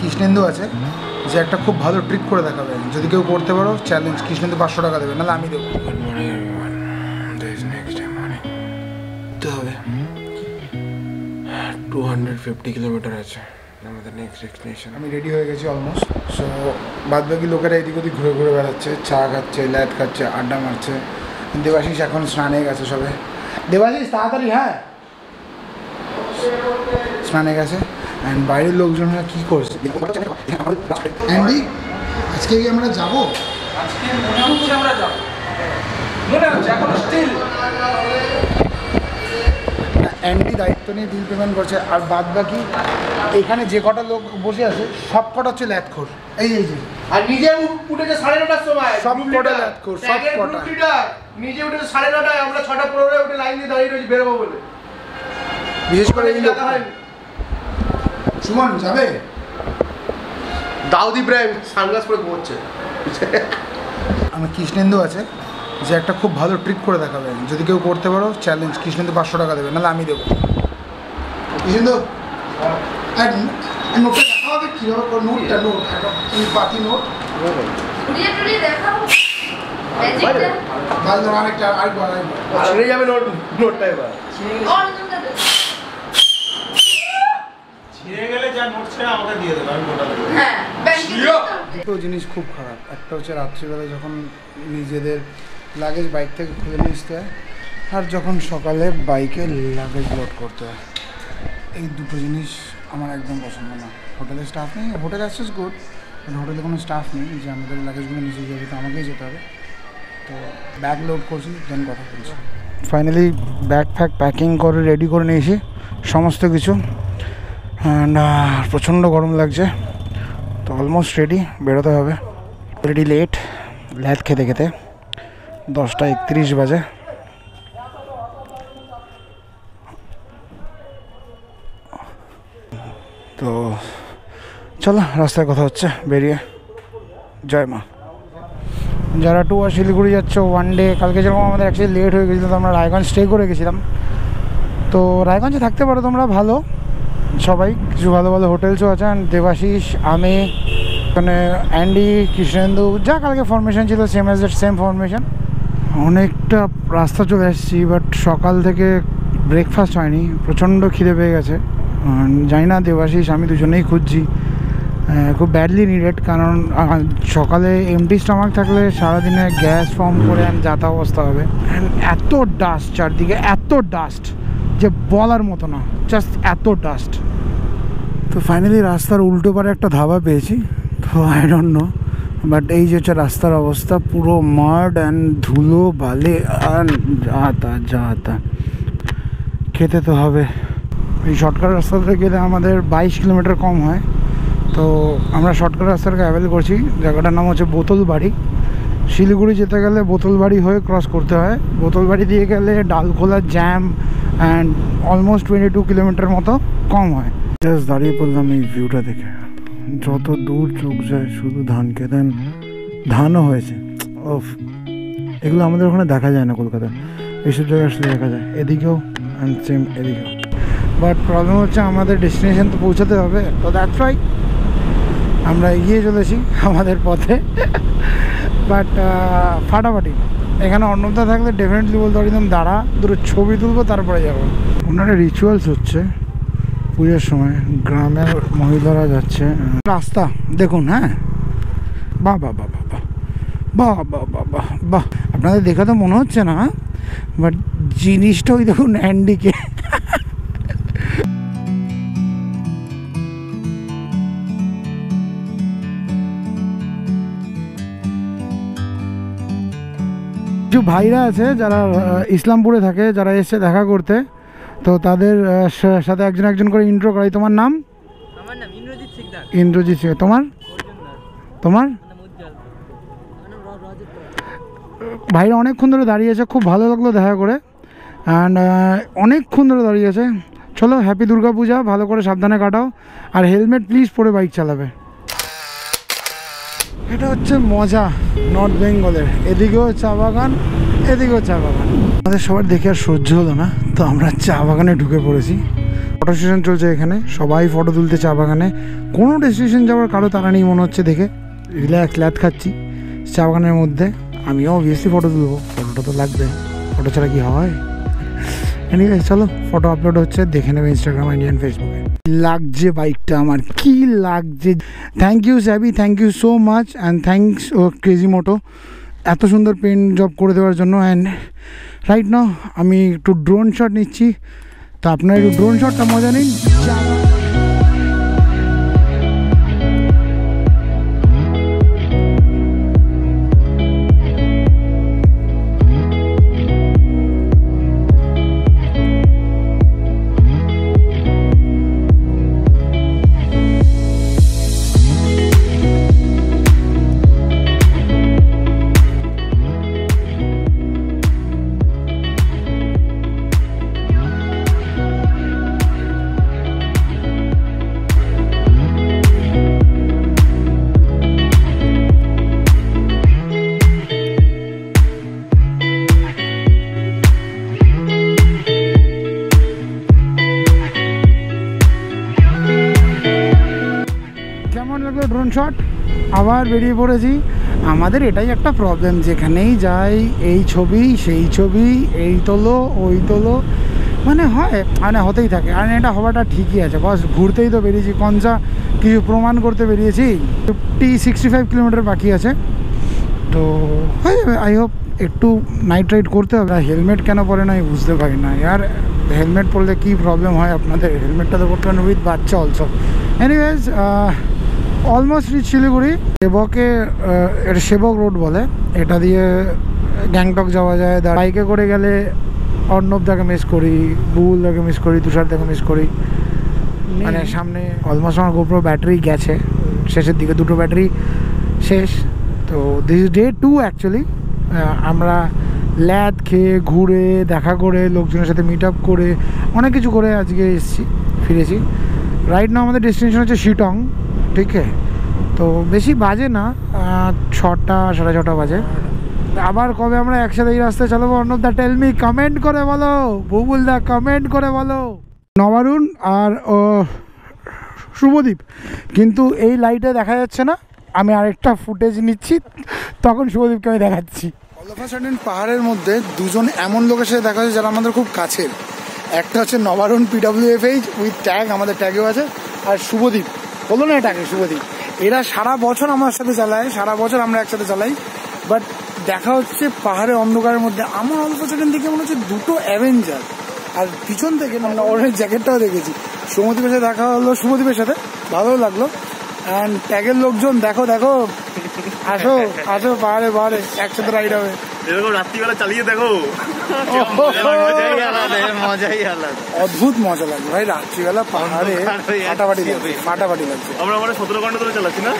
কৃষ্ণেন্দু আছে যে একটা খুব ভালো ট্রিক করে দেখাবে, যদি কেউ করতে পারো চ্যালেঞ্জ, কৃষ্ণেন্দু 500 টাকা দেবে, নাহলে আমি দেবো। তো হবে 250 কিলোমিটার আছে আমাদের নেক্সট ডেস্টিনেশন। আমি রেডি হয়ে গেছি অলমোস্ট। সো বাদ বাকি লোকেরা এদিক ওদিক ঘুরে ঘুরে বেড়াচ্ছে, চা খাচ্ছে, ল্যাদ খাচ্ছে, আড্ডা মারছে। দেবাশিস এখন স্নানে গেছে সবে। দেবাশিস তাড়াতাড়ি, হ্যাঁ স্নানে গেছে। অ্যান্ড বাইরের লোকজনরা কী করছে অ্যান্ডি, আজকে কি আমরা যাবো? আজকে মনে হচ্ছে আমরা যাব, মনে হচ্ছে এখন স্টিল অ্যান্ডি দায়িত্ব নিয়ে বিল পেমেন্ট করছে। আর বাদ বাকি এখানে যে কটা লোক বসে আছে সব কটা হচ্ছে ল্যাদখোর। এই যে আর নিজে উঠেছে 9:30টার সময়, সব কটা ল্যাদখোর, সব কটা। নিজে উঠেছে 9:30টায়, আমরা 6:15 উঠে লাইন দিয়ে দাঁড়িয়ে রয়েছি বেরোবো বলে। বিশেষ করে এই লোক। সুমন যাবে? দাউদ ইব্রাহিম সানগ্লাস পরে ঘুমোচ্ছে। আমার কৃষ্ণেন্দু আছে যে একটা খুব ভালো ট্রিক করে দেখাবে, যদি কেউ করতে পারো চ্যালেঞ্জ, কৃষ্ণেন্দু 500 টাকা দেবে, নাহলে আমি দেবো। কৃষ্ণেন্দু নোটটা দেখা হবে, কীভাবে নোটটা, নোট বাকি নোট আরেকটা আরেকবার ছেড়ে যাবে নোটটা এবার। ছিঁড়ে গেলে যা নোট ছেড়ে আমাকে দিয়ে দেবে, আমি গোটা দেবো। দুটো জিনিস খুব খারাপ। একটা হচ্ছে রাত্রিবেলা যখন নিজেদের লাগেজ বাইক থেকে খুলে নিয়ে আসতে হয়, আর যখন সকালে বাইকে লাগেজ লোড করতে হয়। এই দুটো জিনিস আমার একদম পছন্দ না। হোটেলের স্টাফ নেই, হোটেল অ্যাক্সেস গুড, বাট হোটেলে কোনো স্টাফ নেই যে আমাদের লাগেজগুলো নিচে যাবে, তো আমাকেই যেতে হবে। তো ব্যাগ লোড করছি, দেন কথা বলছি। ফাইনালি ব্যাগ ফ্যাগ প্যাকিং করে রেডি করে নিয়েছি সমস্ত কিছু। অ্যান্ড প্রচণ্ড গরম লাগছে, তো অলমোস্ট রেডি, বেরোতে হবে। অলরেডি লেট, ল্যাদ খেতে খেতে 10:31 বাজে। তো চলো রাস্তায় কথা হচ্ছে বেরিয়ে। জয় মা। যারা টু আর শিলিগুড়ি যাচ্ছ ওয়ান ডে, কালকে যেরকম আমাদের অ্যাকচুয়ালি লেট হয়ে গেছিলো, তো আমরা রায়গঞ্জ স্টে করে গেছিলাম। তো রায়গঞ্জে থাকতে পারো তোমরা, ভালো সবাই, কিছু ভালো ভালো হোটেলসও আছে। অ্যান্ড দেবাশিস, আমি, মানে অ্যান্ডি, কৃষ্ণেন্দু, যা কালকে ফরমেশন ছিল same as that same formation. অনেকটা রাস্তা চলে এসেছি, বাট সকাল থেকে ব্রেকফাস্ট হয়নি, প্রচণ্ড খিদে পেয়ে গেছে। জানি না দেবাশিস আমি দুজনেই খুঁজছি, খুব ব্যাডলি নিডেড। কারণ সকালে এমটি স্টমাক থাকলে সারাদিনে গ্যাস ফর্ম করে যাতা অবস্থা হবে। অ্যান্ড এত ডাস্ট চারদিকে, এত ডাস্ট যে বলার মতো না, জাস্ট এত ডাস্ট। তো ফাইনালি রাস্তার উল্টো পারে একটা ধাবা পেয়েছি। তো আই ডোন্ট নো, বাট এই যে হচ্ছে রাস্তার অবস্থা, পুরো মাড অ্যান্ড ধুলো বালে, আর যা তা খেতে তো হবে। এই শর্টকাট রাস্তাতে গেলে আমাদের 22 কিলোমিটার কম হয়। তো আমরা শর্টকাট রাস্তাটাকে অ্যাভেল করছি। জায়গাটার নাম হচ্ছে বোতলবাড়ি। শিলিগুড়ি যেতে গেলে বোতলবাড়ি হয়ে ক্রস করতে হয়। বোতলবাড়ি দিয়ে গেলে Dalkhola jam and almost 22 kilometre মতো কম হয়। জাস্ট দাঁড়িয়ে পড়লাম এই ভিউটা দেখে, যত দূর চোখ যায় শুধু ধান খেতেন, ধানও হয়েছে। ওফ, এগুলো আমাদের ওখানে দেখা যায় না কলকাতায়, এইসব জায়গায় আসলে দেখা যায়, এদিকেও অ্যান্ড সেম এদিকেও। বাট প্রবলেম হচ্ছে আমাদের ডেস্টিনেশন তো পৌঁছাতে হবে, তো দ্যাটস ওয়াই আমরা এগিয়ে চলেছি আমাদের পথে। বাট ফাটাফাটি। এখানে অন্নদা থাকলে ডেফিনেটলি বলতে পারি একদম দাঁড়া, দুটো ছবি তুলবো তারপরে যাবো। ওনারা রিচুয়ালস হচ্ছে পুজোর সময়, গ্রামের মহিলারা যাচ্ছে। রাস্তা দেখুন, হ্যাঁ, বাহ বাহ বাহ বাহ বাহ বাহ বাহ বাহ বাহ। আপনাদের দেখা তো মনে হচ্ছে না, বাট জিনিসটা ওই দেখুন অ্যান্ডিকে। কিছু ভাইরা আছে যারা ইসলামপুরে থাকে, যারা এসছে দেখা করতে, তো তাদের সাথে একজন একজন করে ইন্ট্রো করাই। তোমার নাম? আমার নাম ইন্দ্রজিৎ সিকদার। ইন্দ্রজিৎ সিকদার। তোমার? তোমার? ভাইরা অনেকক্ষণ ধরে দাঁড়িয়েছে, খুব ভালো লাগলো দেখা করে। অ্যান্ড অনেকক্ষণ ধরে দাঁড়িয়েছে। চলো, হ্যাপি দুর্গা পূজা, ভালো করে সাবধানে কাটাও, আর হেলমেট প্লিজ পরে বাইক চালাবে। এটা হচ্ছে মজা নর্থ বেঙ্গলের, এদিকেও চা বাগান, এদিকেও চা বাগান। আমাদের সবার দেখে আর সহ্য হলো না, তো আমরা চা বাগানে ঢুকে পড়েছি। ফটো সেশন চলছে এখানে, সবাই ফটো তুলতে চা বাগানে। কোনো ডেস্টিনেশন যাওয়ার কারো তারা নেই মনে হচ্ছে দেখে। রিল্যাক্স ল্যাদ খাচ্ছি চা বাগানের মধ্যে। আমিও অবভিয়াসলি ফটো তুলবো, ফটোটা তো লাগবে, ফটো ছাড়া কি হয়। এনিওয়েজ চলো, ফটো আপলোড হচ্ছে, দেখে নেবে ইনস্টাগ্রাম ইন্ডিয়ান ফেসবুকে। লাগছে বাইকটা আমার, কি লাগছে। থ্যাংক ইউ স্যাবি, thank you so much and thanks crazy moto এত সুন্দর পেন্ট জব করে দেওয়ার জন্য। অ্যান্ড রাইট নাও আমি একটু ড্রোন শট নিচ্ছি, তো আপনারা একটু ড্রোন শটটা মজা নিন। কেমন লাগলো ড্রোন শট? আবার বেরিয়ে পড়েছি। আমাদের এটাই একটা প্রবলেম, যেখানেই যাই এই ছবি সেই ছবি, এই তোলো ওই তোলো, মানে হয়, মানে হতেই থাকে। আর এটা হওয়াটা ঠিকই আছে, বস ঘুরতেই তো বেরিয়েছি, কনসা কিছু প্রমাণ করতে বেরিয়েছি। 65 কিলোমিটার বাকি আছে, তো হয়ে যাবে আই হোপ। একটু নাইট রাইড করতে হবে। হেলমেট কেন পরে না আমি বুঝতে পারি না ইয়ার। হেলমেট পরলে কী প্রবলেম হয় আপনাদের? হেলমেটটা তো পড়তে পারেন উইথ বাচ্চা also. Anyways almost reach Siliguri. সেবকে এটা সেবক রোড বলে, এটা দিয়ে গ্যাংটক যাওয়া যায়। বাইকে করে গেলে অর্ণবদাকে মিস করি, বুবুলদাকে মিস করি, তুষারদাকে মিস করি। মানে সামনে অলমোস্ট আমার গোপ্রো ব্যাটারি গেছে, শেষের দিকে দুটো ব্যাটারি শেষ। তো দিস ডে 2 অ্যাকচুয়ালি। আমরা ল্যাদ খেয়ে ঘুরে দেখা করে লোকজনের সাথে মিট আপ করে অনেক কিছু করে আজকে ফিরেছি। রাইট না আমাদের ডেস্টিনেশন হচ্ছে শিটং, ঠিক আছে? তো বেশি বাজে না, 6টা 6:30 বাজে। আবার কবে আমরা একসাথে এই রাস্তায় চালাবো? অর্ণবদা টেল মি, কমেন্ট করে বলো। বুবুলদা কমেন্ট করে বলো। নবারুণ আর শুভদীপ কিন্তু এই লাইটে দেখা যাচ্ছে না। আমি আরেকটা ফুটেজ নিচ্ছি, তখন শুভদীপকে আমি দেখাচ্ছি। অল অফ আ সাডেন পাহাড়ের মধ্যে দুজন এমন লোকের সাথে দেখা যাচ্ছে যারা আমাদের খুব কাছের। একটা হচ্ছে নবারুণ PWFH উইথ ট্যাগ, আমাদের ট্যাগেও আছে। আর শুভদীপ, বলো না এটাকে শুভদীপ। এরা সারা বছর আমার সাথে চালায়, সারা বছর আমরা একসাথে চালাই। বাট দেখা হচ্ছে পাহাড়ের অন্ধকারের মধ্যে। আমার অল্প সেকেন্ড থেকে মনে হচ্ছে দুটো অ্যাভেঞ্জার। আর পিছন থেকে মানে ওর জ্যাকেটটাও দেখেছি। শুভদীপের সাথে দেখা হলো, শুভদীপের সাথে ভালো লাগলো। অ্যান্ড ট্যাগের লোকজন দেখো দেখো, আসো আসো পাহাড়ে পাহাড়ে একসাথে রাইড হবে। এরকম রাত্রিবেলা চালিয়ে দেখো, অদ্ভুত মজা লাগবে ভাই রাত্রিবেলা পাহাড়ে। ফাটাফাটি লাগছে। আমরা 17 ঘন্টা ধরে চালাচ্ছি না,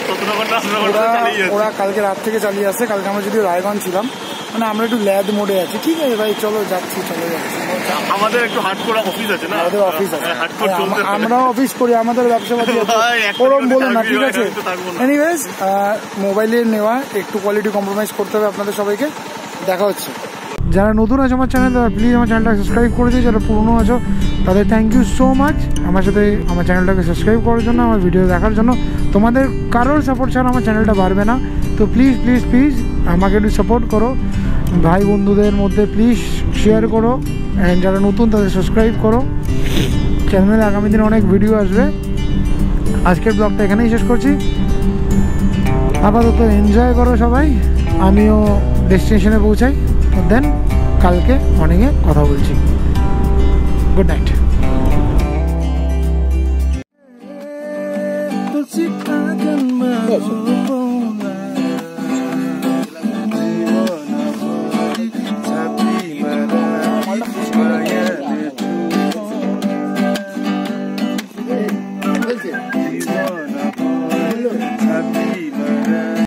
17 ঘন্টা ওরা কালকে রাত থেকে চালিয়ে আসছে। কালকে আমরা যদি রায়গঞ্জ ছিলাম, মানে আমরা একটু ল্যাদ মোডে আছি। ঠিক আছে ভাই, চলো যাচ্ছি, চলে যাচ্ছি। আমাদের একটু হার্ডকোর অফিস আছে না, আমাদের অফিস আছে, আমরাও অফিস করি, আমাদের ব্যবসা পাতি ওরম বলো না, ঠিক আছে? এনিওয়েজ মোবাইলের নেওয়া একটু কোয়ালিটি কম্প্রোমাইজ করতে হবে আপনাদের সবাইকে। দেখা হচ্ছে। যারা নতুন আছে আমার চ্যানেল, তারা প্লিজ আমার চ্যানেলটা সাবস্ক্রাইব করে দিই। যারা পুরনো আছো তাদের থ্যাংক ইউ সো মাচ আমার সাথে আমার চ্যানেলটাকে সাবস্ক্রাইব করার জন্য, আমার ভিডিও দেখার জন্য। তোমাদের কারোর সাপোর্ট ছাড়া আমার চ্যানেলটা বাড়বে না। তো প্লিজ প্লিজ প্লিজ আমাকে একটু সাপোর্ট করো, ভাই বন্ধুদের মধ্যে প্লিজ শেয়ার করো। অ্যান্ড যারা নতুন তাদের সাবস্ক্রাইব করো। চ্যানেলে আগামী দিনে অনেক ভিডিও আসবে। আজকের ব্লগটা এখানেই শেষ করছি। আপাতত এনজয় করো সবাই, আমিও ডেস্টিনেশনে পৌঁছাই। দেন কালকে মর্নিংয়ে কথা বলছি। Good night.